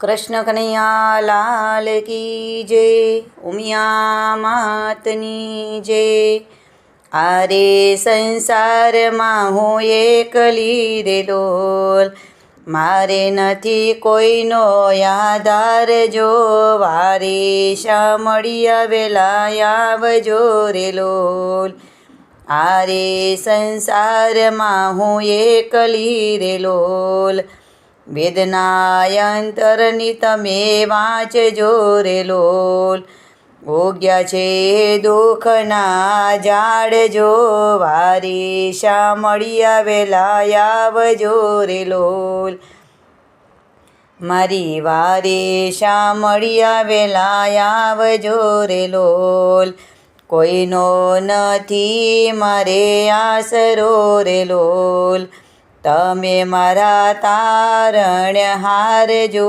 કૃષ્ણ કનૈયા લાલ કી જય, ઉમિયા માતની જય. આરે સંસારમાં હું એકલી રે ડોલ, મારે નથી કોઈનો આધાર જો. વારે શા મળી આવેલા આવજો રે લોલ. આરે સંસારમાં હું એકલી રે લોલ, વેદના અંતરની તમે વાંચજો રે લોલ. ઉગ્યા છે દુઃખના ઝાડ જો, વારે શા મળી આવેલા આવજો રે લોલ. મારી વારે શા મળી આવેલા આવજો રે લોલ. કોઈનો નથી મારે આસરો રે લોલ, તમે મારા તારણહાર જો.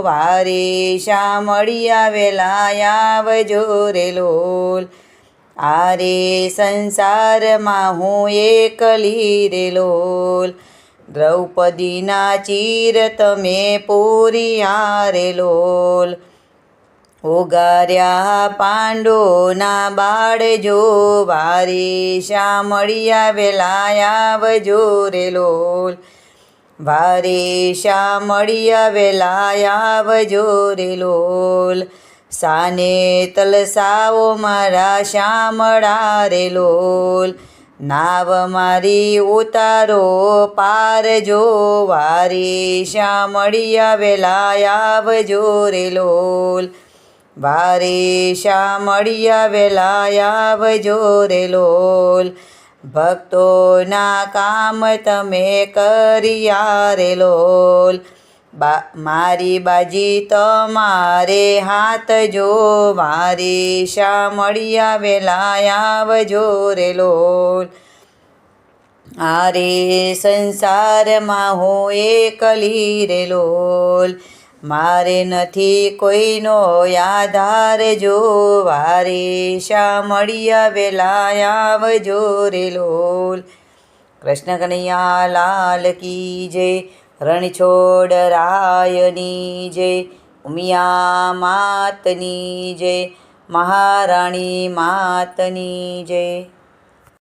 વારે શા મળી આવેલા આવજો રે લોલ. આરે સંસારમાં હું એકલી રે લોલ, દ્રૌપદીના ચીર તમે પૂર્યા રે લોલ. ઉગાર્યા પાંડોના બાળ જો, વારે શા મળી આવેલા આવજો રે લોલ. વારે શા મળી આવેલા આવજો રે લોલ. સાને તલસાઓ મારા શામળા રે લોલ, નાવ મારી ઉતારો પાર જો. વારે શા મળી આવેલા આવજો રે લોલ. વારે શા મળી આવેલા આવજો રે લોલ. ભક્તોના કામ તમે કર્યા રે લોલ, મારી બાજી તમારે હાથ જો. વારે શા મળી આવેલા આવજો રે લોલ. આરે સંસારમાં હું એકલી રે લોલ, મારે નથી કોઈનો આધાર જો. વારે શા મળી આવેલા આવજો રે લોલ. કૃષ્ણ કનૈયા લાલ કી જય, રણછોડ રાયની જય, ઉમિયા માતની જય, મહારાણી માતની જય.